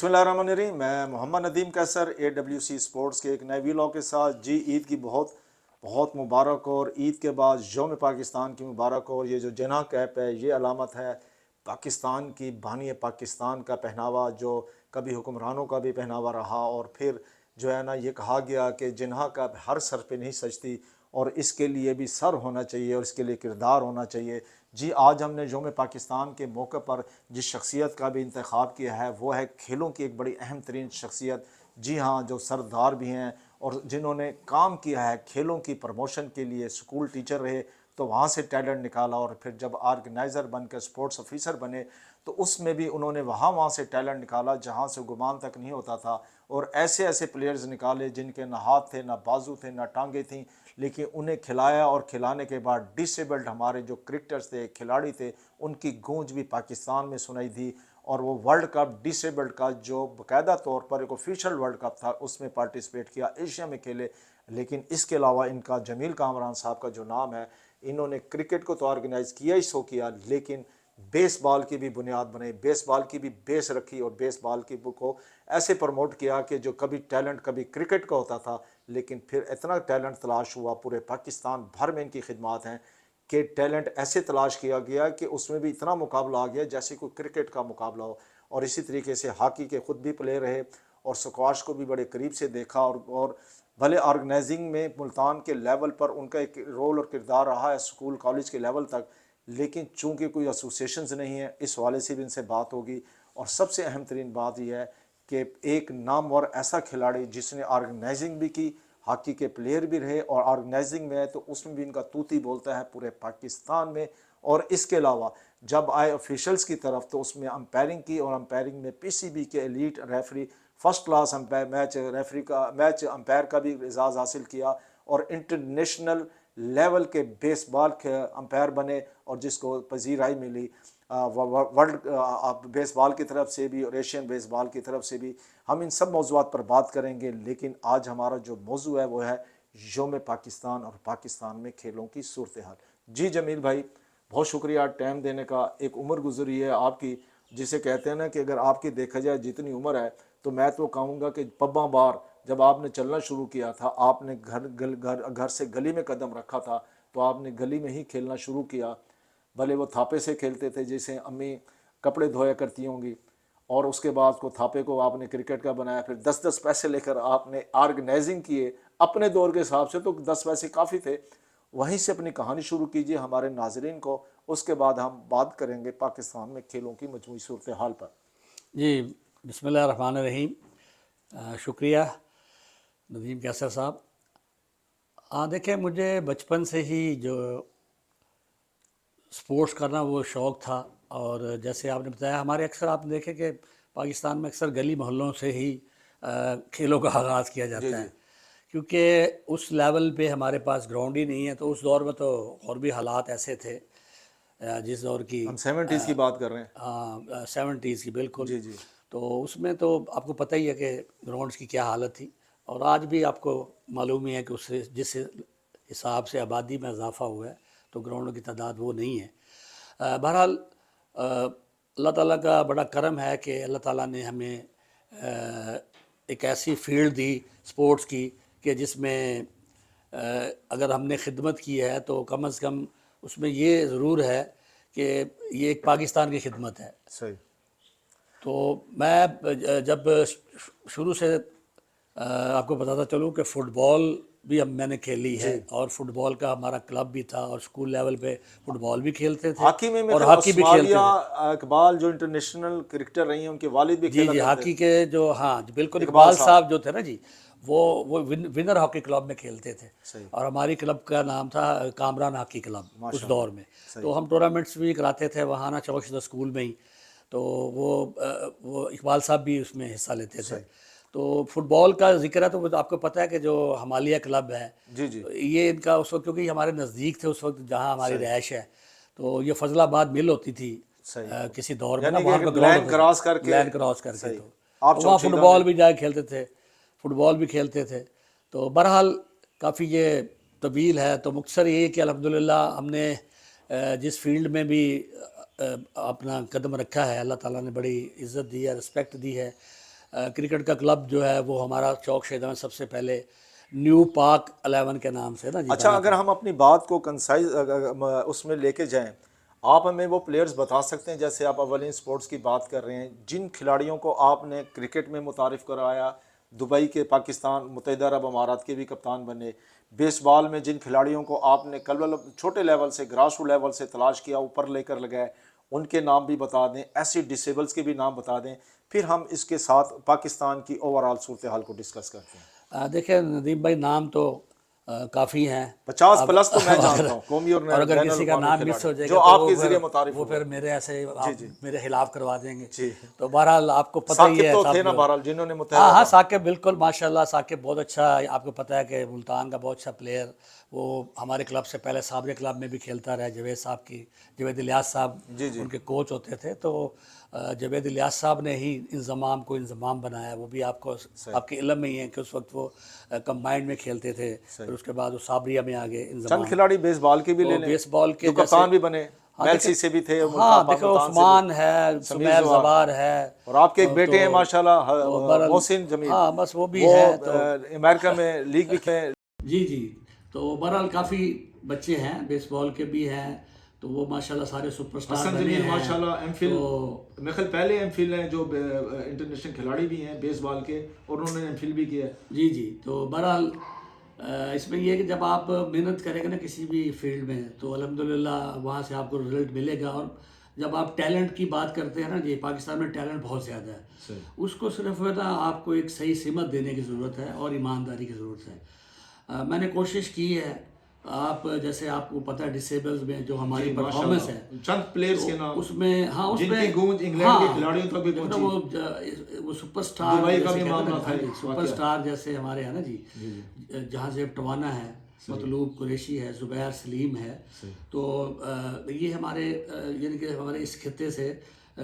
بسم اللہ الرحمن الرحیم. میں محمد ندیم کیسر AWC اسپورٹس کے ایک نئے ویلاگ کے ساتھ. جی عید کی بہت بہت مبارک ہو، اور عید کے بعد یوم پاکستان کی مبارک ہو. اور یہ جو جناح کیپ ہے یہ علامت ہے پاکستان کی، بانی پاکستان کا پہناوا جو کبھی حکمرانوں کا بھی پہناوا رہا، اور پھر جو ہے نا یہ کہا گیا کہ جناح کیپ ہر سر پہ نہیں سجتی اور اس کے لیے بھی سر ہونا چاہیے اور اس کے لیے کردار ہونا چاہیے. جی آج ہم نے یوم پاکستان کے موقع پر جس شخصیت کا بھی انتخاب کیا ہے وہ ہے کھیلوں کی ایک بڑی اہم ترین شخصیت. جی ہاں، جو سردار بھی ہیں اور جنہوں نے کام کیا ہے کھیلوں کی پروموشن کے لیے. اسکول ٹیچر رہے تو وہاں سے ٹیلنٹ نکالا، اور پھر جب آرگنائزر بن کر اسپورٹس آفیسر بنے تو اس میں بھی انہوں نے وہاں سے ٹیلنٹ نکالا جہاں سے گمان تک نہیں ہوتا تھا، اور ایسے ایسے پلیئرز نکالے جن کے نہ ہاتھ تھے، نہ بازو تھے، نہ ٹانگیں تھیں، لیکن انہیں کھلایا. اور کھلانے کے بعد ڈس ایبلڈ ہمارے جو کرکٹرز تھے، کھلاڑی تھے، ان کی گونج بھی پاکستان میں سنائی دی. اور وہ ورلڈ کپ ڈس ایبلڈ کا جو باقاعدہ طور پر ایک آفیشیل ورلڈ کپ تھا اس میں پارٹیسپیٹ کیا، ایشیا میں کھیلے. لیکن اس کے علاوہ ان کا جمیل کامران صاحب کا جو نام ہے، انہوں نے کرکٹ کو تو آرگنائز کیا ہی سو کیا، لیکن بیس بال کی بھی بنیاد بنے، بیس بال کی بھی بیس رکھی، اور بیس بال کی بک کو ایسے پروموٹ کیا کہ جو کبھی ٹیلنٹ کبھی کرکٹ کا ہوتا تھا، لیکن پھر اتنا ٹیلنٹ تلاش ہوا. پورے پاکستان بھر میں ان کی خدمات ہیں کہ ٹیلنٹ ایسے تلاش کیا گیا کہ اس میں بھی اتنا مقابلہ آ گیا جیسے کوئی کرکٹ کا مقابلہ ہو. اور اسی طریقے سے ہاکی کے خود بھی پلے رہے اور سکواش کو بھی بڑے قریب سے دیکھا. اور بھلے آرگنائزنگ میں ملتان کے لیول پر ان کا ایک رول اور کردار رہا ہے اسکول کالج کے لیول تک، لیکن چونکہ کوئی ایسوسیشنز نہیں ہیں اس حوالے سے بھی ان سے بات ہوگی. اور سب سے اہم ترین بات یہ ہے کہ ایک نامور ایسا کھلاڑی جس نے آرگنائزنگ بھی کی، ہاکی کے پلیئر بھی رہے، اور آرگنائزنگ میں ہے تو اس میں بھی ان کا توتی بولتا ہے پورے پاکستان میں. اور اس کے علاوہ جب آئے آفیشلز کی طرف تو اس میں امپائرنگ کی، اور امپائرنگ میں PCB کے elite referee, first class umpire match referee کا میچ امپائر کا بھی اعزاز حاصل کیا، اور انٹرنیشنل لیول کے بیس بال کے امپائر بنے، اور جس کو پذیرائی ملی ورلڈ بیس بال کی طرف سے بھی اور ایشین بیس بال کی طرف سے بھی. ہم ان سب موضوعات پر بات کریں گے، لیکن آج ہمارا جو موضوع ہے وہ ہے یوم پاکستان اور پاکستان میں کھیلوں کی صورتحال. جی جمیل بھائی، بہت شکریہ ٹائم دینے کا. ایک عمر گزری ہے آپ کی جسے کہتے ہیں نا کہ اگر آپ کی دیکھا جائے جتنی عمر ہے تو میں تو کہوں گا کہ پباں بار جب آپ نے چلنا شروع کیا تھا، آپ نے گھر سے گلی میں قدم رکھا تھا تو آپ نے گلی میں ہی کھیلنا شروع کیا. بھلے وہ تھاپے سے کھیلتے تھے جیسے امی کپڑے دھویا کرتی ہوں گی، اور اس کے بعد کو تھاپے کو آپ نے کرکٹ کا بنایا. پھر 10 پیسے لے کر آپ نے آرگنائزنگ کیے اپنے دور کے حساب سے، تو 10 پیسے کافی تھے. وہیں سے اپنی کہانی شروع کیجیے ہمارے ناظرین کو، اس کے بعد ہم بات کریں گے پاکستان میں کھیلوں کی مجموعی صورتحال پر. جی بسم اللہ الرحمن الرحیم. شکریہ ندیم کیسر صاحب. دیکھیں، مجھے بچپن سے ہی جو سپورٹس کرنا وہ شوق تھا. اور جیسے آپ نے بتایا، ہمارے اکثر آپ دیکھیں کہ پاکستان میں اکثر گلی محلوں سے ہی کھیلوں کا آغاز کیا جاتا ہے، کیونکہ اس لیول پہ ہمارے پاس گراؤنڈ ہی نہیں ہے. تو اس دور میں تو اور بھی حالات ایسے تھے، جس دور کی ہم 70s کی بات کر رہے ہیں. 70s کی بالکل. جی جی تو اس میں تو آپ کو پتہ ہی ہے کہ گراؤنڈس کی کیا حالت تھی، اور آج بھی آپ کو معلوم ہی ہے کہ اس سے جس حساب سے آبادی میں اضافہ ہوا ہے تو گراؤنڈوں کی تعداد وہ نہیں ہے. بہرحال اللہ تعالیٰ کا بڑا کرم ہے کہ اللہ تعالیٰ نے ہمیں ایک ایسی فیلڈ دی سپورٹس کی کہ جس میں اگر ہم نے خدمت کی ہے تو کم از کم اس میں یہ ضرور ہے کہ یہ ایک پاکستان کی خدمت ہے. صحیح. تو میں جب شروع سے آپ کو بتاتا چلوں کہ فٹ بال بھی میں نے کھیلی ہے، اور فٹ بال کا ہمارا کلب بھی تھا، اور اسکول لیول پہ فٹ بال بھی کھیلتے تھے، ہاکی میں اور میرے ہاکی بھی کھیلتے عثماویہ تھے. اقبال جو انٹرنیشنل کرکٹر رہی ہیں ان کے والد بھی جی کھیلا جی، کرتے ہاکی کے جو بالکل اقبال اقبال صاحب جو تھے نا جی، وہ ونر ہاکی کلب میں کھیلتے تھے. صحیح. اور ہماری کلب کا نام تھا کامران ہاکی کلب اس دور میں. صحیح. تو ہم ٹورنامنٹس بھی کراتے تھے وہاں نا چوک شدہ اسکول میں ہی. تو وہ اقبال صاحب بھی اس میں حصہ لیتے تھے. تو فٹ بال کا ذکر ہے تو آپ کو پتہ ہے کہ جو ہمالیہ کلب ہے، جی جی یہ ان کا اس وقت، کیونکہ ہمارے نزدیک تھے اس وقت جہاں ہماری رہائش ہے، تو یہ فضل آباد مل ہوتی تھی کسی دور میں نا، یعنی وہاں کہ پہ گراؤنڈ لائن ہوتا کراس کر تھا، کے. لائن کراس کر کے. صحیح. تو آپ وہاں فٹ چوکچھیدہ بال میں بھی جا کے کھیلتے تھے، فٹ بال بھی کھیلتے تھے. تو بہرحال کافی یہ طویل ہے. تو مختصر یہ کہ الحمدللہ ہم نے جس فیلڈ میں بھی اپنا قدم رکھا ہے، اللہ تعالیٰ نے بڑی عزت دی ہے، رسپیکٹ دی ہے. کرکٹ کا کلب جو ہے وہ ہمارا چوک شہدہ میں سب سے پہلے نیو پاک 11 کے نام سے نا جی اچھا، بنا اگر ہم اپنی بات کو کنسائز اس میں لے کے جائیں، آپ ہمیں وہ پلیئرز بتا سکتے ہیں، جیسے آپ اولین سپورٹس کی بات کر رہے ہیں، جن کھلاڑیوں کو آپ نے کرکٹ میں متعارف کرایا، دبئی کے، پاکستان، متحدہ عرب امارات کے بھی کپتان بنے، بیس بال میں جن کھلاڑیوں کو آپ نے چھوٹے لیول سے، گراس روٹ لیول سے تلاش کیا، اوپر لے کر لگائے، ان کے نام بھی بتا دیں، ایسی ڈسیبلز کے بھی نام بتا دیں، پھر ہم اس کے ساتھ پاکستان کی اوورآل صورتحال کو ڈسکس کرتے ہیں۔ دیکھیں ندیم بھائی، نام تو کافی ہیں 50 اب پلس تو میں اگر جانتا ہوں، قومی اور اور اگر بین کسی کا الاقوامی نام مس کھلاڑی ہو جائے گا جو تو آپ کے ذریعے متعارف وہ ہوئے۔ پھر میرے ایسے جی آپ جی میرے خلاف کروا دیں گے۔ جی، تو بہرحال آپ کو پتہ ہی ثاقب ہے تو سب تھے نا جو بہرحال جنہوں نے ہاں متحدہ ہاں ثاقب بالکل ماشاءاللہ ثاقب بہت اچھا، آپ کو پتہ ہے کہ ملتان کا بہت اچھا پلیئر، وہ ہمارے کلب سے پہلے سابق کلب میں بھی کھیلتا رہا، جاوید الیاس صاحب جی جی ان کے کوچ ہوتے تھے، تو جاوید الیاس صاحب نے ہی انضمام بنایا، وہ بھی آپ کے علم میں ہی ہے کہ اس وقت وہ کمبائنڈ میں کھیلتے تھے، پھر اس کے بعد وہ صابریہ میں آگے چند انضمام۔ کھلاڑی بیس بال کے بھی لے تو لیں بیس بال کے جو جیسے کپتان بھی بنے، ہاں میلسی سے بھی تھے، ہاں دیکھو ملتان سے بھی، عثمان ہے، سمیر سمیر زوار، زبار ہے، اور آپ کے ایک بیٹے ہیں تو ماشاءاللہ بہرحال محسن جمیل، ہاں بس وہ بھی وہ ہے تو امریکہ میں لیگ بھی کھیلے۔ جی جی، تو بہرحال کافی بچے ہیں بیس بال کے بھی ہیں، تو وہ ماشاءاللہ سارے سپر سٹار حسن بنے جمیل ہیں۔ ماشاءاللہ ایم فل، تو میرے خیال پہلے ایم فل ہیں جو انٹرنیشنل کھلاڑی بھی ہیں بیس بال کے، اور انہوں نے ایم فل بھی کیا ہے۔ جی جی، تو بہرحال اس میں یہ ہے کہ جب آپ محنت کریں گے نا کسی بھی فیلڈ میں تو الحمدللہ وہاں سے آپ کو رزلٹ ملے گا۔ اور جب آپ ٹیلنٹ کی بات کرتے ہیں نا جی، پاکستان میں ٹیلنٹ بہت زیادہ ہے، صحیح۔ اس کو صرف نا آپ کو ایک صحیح سمت دینے کی ضرورت ہے اور ایمانداری کی ضرورت ہے۔ میں نے کوشش کی ہے، آپ جیسے آپ کو پتہ ہے ڈسیبلز میں جو ہماری جی پرفارمنس ہے، ماشاءاللہ، چند پلیئرز تو کے نام اس میں ہاں اس جن میں کی گونج انگلینڈ کے ہاں کھلاڑیوں تک بھی دیکھو نا پہنچی، وہ سپر سٹار دبئی کا جیسے بھی کہتے ہیں معاملہ نا، تھا ہاں جی ایک سپر واقعہ۔ سٹار جیسے ہمارے ہیں نا جی، جی جی جہاں زیب ٹوانا ہے، مطلوب قریشی ہے، زبیر سلیم ہے، تو یہ ہمارے یعنی کہ ہمارے اس خطے سے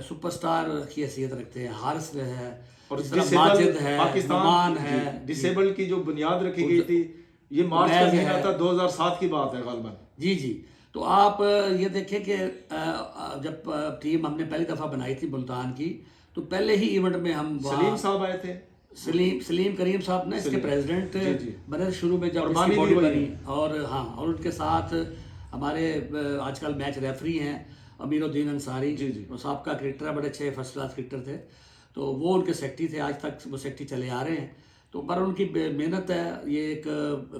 سپر سٹار کی حیثیت رکھتے ہیں۔ حارث ہے، اور اس طرح ڈسیبل ماجد ہے، پاکستان کی، نعمان جی ہے، ڈسیبل کی جو بنیاد رکھی گئی تھی، یہ مارچ کا عمیر مہینہ ہے۔ تھا، 2007 کی بات ہے غالباً۔ جی جی، تو آپ یہ دیکھیں کہ جب ٹیم ہم نے پہلی دفعہ بنائی تھی ملتان کی، تو پہلے ہی ایونٹ میں ہم سلیم وہاں صاحب آئے تھے، سلیم کریم صاحب نے اس کے سلیم، پریزیڈنٹ جی جی، بنے شروع میں اور جب اس کی بانی بھی باڈی وہی بنی، ہے۔ اور ہاں اور ان کے ساتھ ہمارے آج کل میچ ریفری ہیں امیر الدین انصاری، جی جی، وہ سابقہ کرکٹر، بڑے اچھے فرسٹ کلاس کرکٹر تھے، تو وہ ان کے سیکٹری تھے، آج تک وہ سیکٹری چلے آ رہے ہیں۔ تو پر ان کی محنت ہے، یہ ایک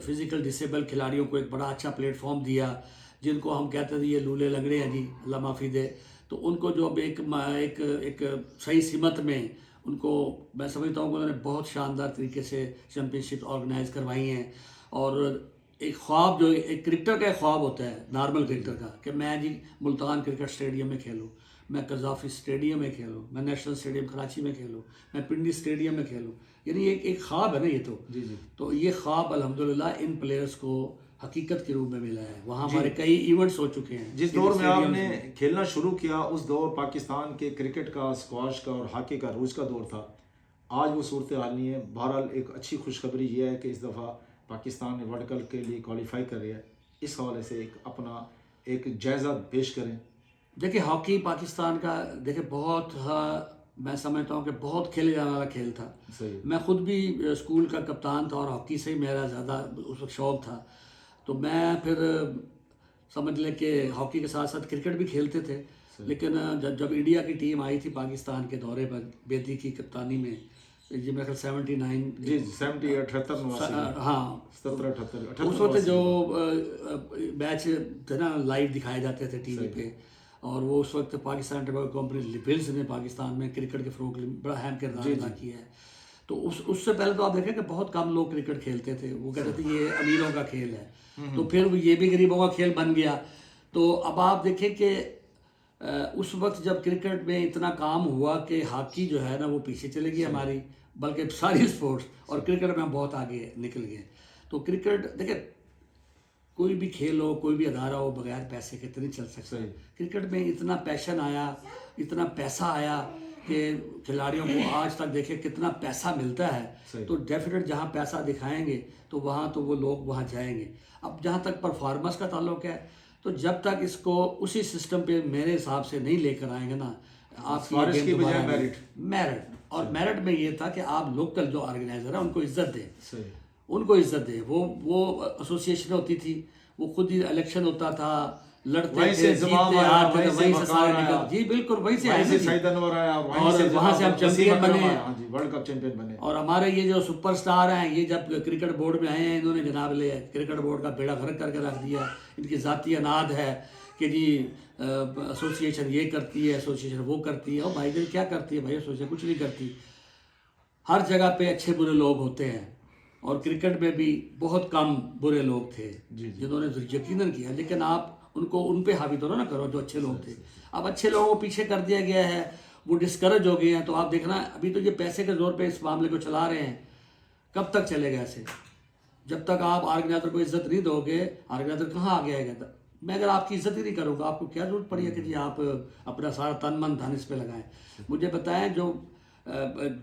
فزیکل ڈسیبل کھلاڑیوں کو ایک بڑا اچھا پلیٹ فارم دیا، جن کو ہم کہتے تھے یہ لولے لنگڑے ہیں جی، اللہ معافی دے، تو ان کو جو اب ایک صحیح سمت میں ان کو، میں سمجھتا ہوں کہ انہوں نے بہت شاندار طریقے سے چیمپئن شپ آرگنائز کروائی ہیں۔ اور ایک خواب، جو ایک کرکٹر کا ایک خواب ہوتا ہے نارمل کرکٹر کا، کہ میں جی ملتان کرکٹ اسٹیڈیم میں کھیلوں، میں قذافی اسٹیڈیم میں کھیلوں، میں نیشنل اسٹیڈیم کراچی میں کھیلوں، میں پنڈی اسٹیڈیم میں کھیلوں، یعنی ایک خواب ہے نا یہ تو۔ جی جی، تو یہ خواب الحمدللہ ان پلیئرز کو حقیقت کے روپ میں ملا ہے، وہاں ہمارے کئی ایونٹس ہو چکے ہیں جس ان دور میں آپ اسٹیڈیمز نے میں۔ کھیلنا شروع کیا، اس دور پاکستان کے کرکٹ کا، اسکواش کا اور ہاکی کا عروج کا دور تھا۔ آج وہ صورتحال نہیں ہے۔ بہرحال ایک اچھی خوشخبری یہ ہے کہ اس دفعہ پاکستان ورلڈ کپ کے لیے کوالیفائی کر رہی ہے، اس حوالے سے اپنا ایک جائزہ پیش کریں۔ دیکھیں ہاکی پاکستان کا، دیکھیں بہت میں سمجھتا ہوں کہ بہت کھیلے جانے والا کھیل تھا۔ صحیح، میں خود بھی اسکول کا کپتان تھا اور ہاکی سے ہی میرا زیادہ اس وقت شوق تھا، تو میں پھر سمجھ لیں کہ ہاکی کے ساتھ ساتھ کرکٹ بھی کھیلتے تھے، لیکن جب انڈیا کی ٹیم آئی تھی پاکستان کے دورے پر بیدی کی کپتانی میں، یہ میرے خیال 79، جی جی، 78، 78، 89، ہاں 77، 78، تو اس 78، وقت 89 جو میچ تھے نا لائیو دکھائے جاتے تھے ٹی وی صحیح، پہ، اور وہ اس وقت پاکستان ٹباکو کمپنی لیبلز نے پاکستان میں کرکٹ کے فروغ کے لیے بڑا اہم کردار جی ادا جی، کیا ہے۔ تو اس سے پہلے تو آپ دیکھیں کہ بہت کم لوگ کرکٹ کھیلتے تھے، وہ کہتے تھے یہ امیروں کا کھیل ہے، تو پھر یہ بھی غریبوں کا کھیل بن گیا۔ تو اب آپ دیکھیں کہ اس وقت جب کرکٹ میں اتنا کام ہوا کہ ہاکی جو ہے نا وہ پیچھے چلے گئی ہماری، بلکہ ساری سپورٹس، اور کرکٹ میں ہم بہت آگے نکل گئے۔ تو کرکٹ دیکھیں کوئی بھی کھیل ہو، کوئی بھی ادارہ ہو، بغیر پیسے کے تو نہیں چل سکتا۔ کرکٹ میں اتنا پیشن آیا، اتنا پیسہ آیا کہ کھلاڑیوں کو آج تک دیکھیں کتنا پیسہ ملتا ہے، تو ڈیفینیٹ جہاں پیسہ دکھائیں گے تو وہاں تو وہ لوگ وہاں جائیں گے۔ اب جہاں تک پرفارمنس کا تعلق ہے، تو جب تک اس کو اسی سسٹم پہ میرے حساب سے نہیں لے کر آئیں گے نا، آپ سفارش کی بجائے میرٹ. میرٹ. اور میرٹ میں یہ تھا کہ آپ لوکل جو آرگنائزر ہیں ان کو عزت دیں, صحیح. ان کو عزت دیں. وہ ایسوسیشن ہوتی تھی, وہ خود ہی الیکشن ہوتا تھا, لڑتے تھے, جیتتے ہارتے تھے, وہیں سے سارے نکل. جی بالکل وہیں سے آئے سعید انور آیا, اور وہاں سے ہم چیمپئن بنے. ہاں جی, ورلڈ کپ چیمپئن بنے. اور ہمارے یہ جو سپر سٹار ہیں, یہ جب کرکٹ بورڈ میں آئے ہیں, انہوں نے جناب لے کرکٹ بورڈ کا بیڑا غرق کر کے رکھ دیا. ان کی ذاتی اناد ہے کہ جی ایسوسیشن یہ کرتی ہے, ایسوسیشن وہ کرتی ہے. اور بھائی جان کیا کرتی ہے بھائی ایسوسیشن؟ کچھ نہیں کرتی. ہر جگہ پہ اچھے برے لوگ ہوتے ہیں, اور کرکٹ میں بھی بہت کم برے لوگ تھے جنہوں نے یقیناً کیا. لیکن آپ ان پہ حاوی تو نہ کرو جو اچھے لوگ تھے. اب اچھے لوگوں کو پیچھے کر دیا گیا ہے, وہ ڈسکریج ہو گئے ہیں. تو آپ دیکھنا ابھی تو یہ پیسے کے زور پہ اس معاملے کو چلا رہے ہیں. کب تک چلے گا ایسے؟ جب تک آپ آرگنائزر کو عزت نہیں دو گے, آرگنائزر کہاں آگے آئے گا؟ میں اگر آپ کی عزت ہی نہیں کروں گا, آپ کو کیا ضرورت پڑی ہے کہ جی آپ اپنا سارا تن من دھن اس پہ لگائیں؟ مجھے بتائیں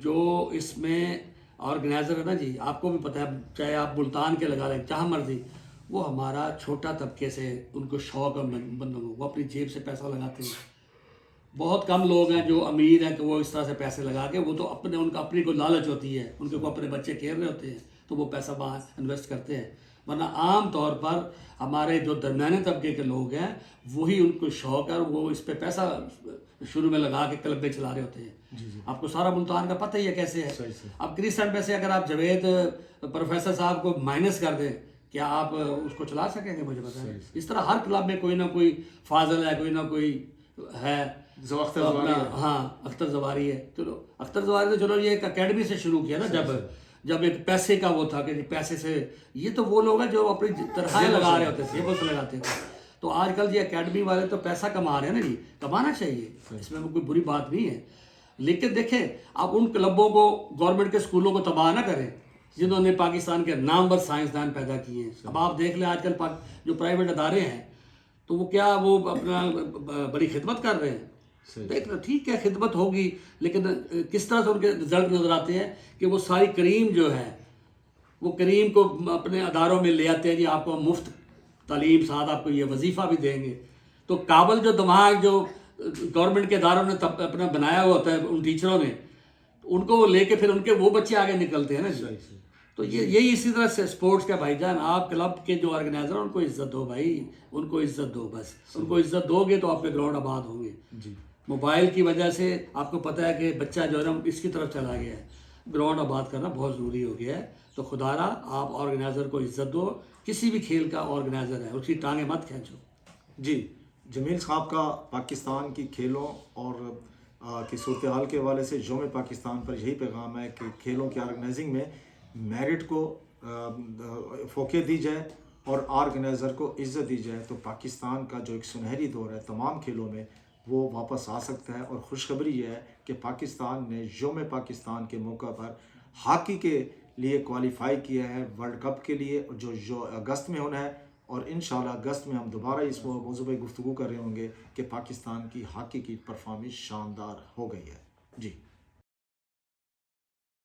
جو اس میں آرگنائزر ہے نا جی, آپ کو بھی پتہ ہے, چاہے آپ ملتان کے لگا لیں جہاں مرضی, وہ ہمارا چھوٹا طبقے سے ان کو شوق ہے بندوں کو, وہ اپنی جیب سے پیسہ لگاتے ہیں. بہت کم لوگ ہیں جو امیر ہیں کہ وہ اس طرح سے پیسے لگا کے, وہ تو ان کا اپنی کوئی لالچ ہوتی ہے, ان کے کو اپنے بچے کھیل رہے ہوتے ہیں تو وہ پیسہ وہاں انویسٹ کرتے ہیں. ورنہ عام طور پر ہمارے جو درمیانے طبقے کے لوگ ہیں وہی ان کو شوق ہے, اور وہ اس پہ پیسہ شروع میں لگا کے کلب میں چلا رہے ہوتے ہیں. آپ کو سارا ملتان کا پتہ ہی ہے کیسے ہے. اب کرسٹن میں سے اگر آپ جاوید پروفیسر صاحب کو مائنس کر دیں, کیا آپ اس کو چلا سکیں گے؟ مجھے بتائیں. اس طرح ہر کلب میں کوئی نہ کوئی فاضل ہے, کوئی نہ کوئی ہے. ہاں اختر زواری ہے. چلو اختر زواری تو چلو یہ ایک اکیڈمی سے شروع کیا نا, جب ایک پیسے کا وہ تھا کہ پیسے سے, یہ تو وہ لوگ ہیں جو اپنی تنخواہیں لگا رہے ہوتے تھے, جیبوں سے لگاتے تھے. تو آج کل یہ اکیڈمی والے تو پیسہ کما رہے ہیں نا جی, کمانا چاہیے, اس میں کوئی بری بات نہیں ہے. لیکن دیکھیں آپ ان کلبوں کو, گورنمنٹ کے اسکولوں کو تباہ نہ کریں جنہوں نے پاکستان کے نامور سائنسدان پیدا کیے ہیں. اب آپ دیکھ لیں آج کل جو پرائیویٹ ادارے ہیں تو وہ کیا وہ اپنا بڑی خدمت کر رہے ہیں. دیکھ لو ٹھیک ہے خدمت ہوگی, لیکن کس طرح سے ان کے رزلٹ نظر آتے ہیں کہ وہ ساری کریم جو ہے وہ کریم کو اپنے اداروں میں لے آتے ہیں. جی آپ کو مفت تعلیم, ساتھ آپ کو یہ وظیفہ بھی دیں گے. تو قابل جو دماغ جو گورنمنٹ کے اداروں نے اپنا بنایا ہوا ہوتا ہے ان ٹیچروں نے, ان کو وہ لے کے پھر ان کے وہ بچے آگے نکلتے ہیں نا جی. تو یہی اسی طرح سے اسپورٹس کا بھائی جان, آپ کلب کے جو آرگنائزر ہیں ان کو عزت دو بھائی, ان کو عزت دو بس. ان کو عزت دو گے تو آپ کے گراؤنڈ آباد ہوں گے. موبائل کی وجہ سے آپ کو پتہ ہے کہ بچہ جو ہے نا اس کی طرف چلا گیا ہے. گراؤنڈ آباد کرنا بہت ضروری ہو گیا ہے. تو خدا را آپ آرگنائزر کو عزت دو, کسی بھی کھیل کا آرگنائزر ہے اس کی ٹانگیں مت کھینچو. جی جمیل صاحب کا پاکستان کی کھیلوں اور کی صورتحال کے حوالے سے یوم پاکستان پر یہی پیغام ہے کہ کھیلوں کی آرگنائزنگ میں میرٹ کو فوقیت دی جائے اور آرگنائزر کو عزت دی جائے, تو پاکستان کا جو ایک سنہری دور ہے تمام کھیلوں میں وہ واپس آ سکتا ہے. اور خوشخبری یہ ہے کہ پاکستان نے یوم پاکستان کے موقع پر ہاکی کے لیے کوالیفائی کیا ہے ورلڈ کپ کے لیے, جو اگست میں ہونا ہے. اور انشاءاللہ اگست میں ہم دوبارہ اس موضوع پہ گفتگو کر رہے ہوں گے کہ پاکستان کی ہاکی کی پرفارمنس شاندار ہو گئی ہے. جی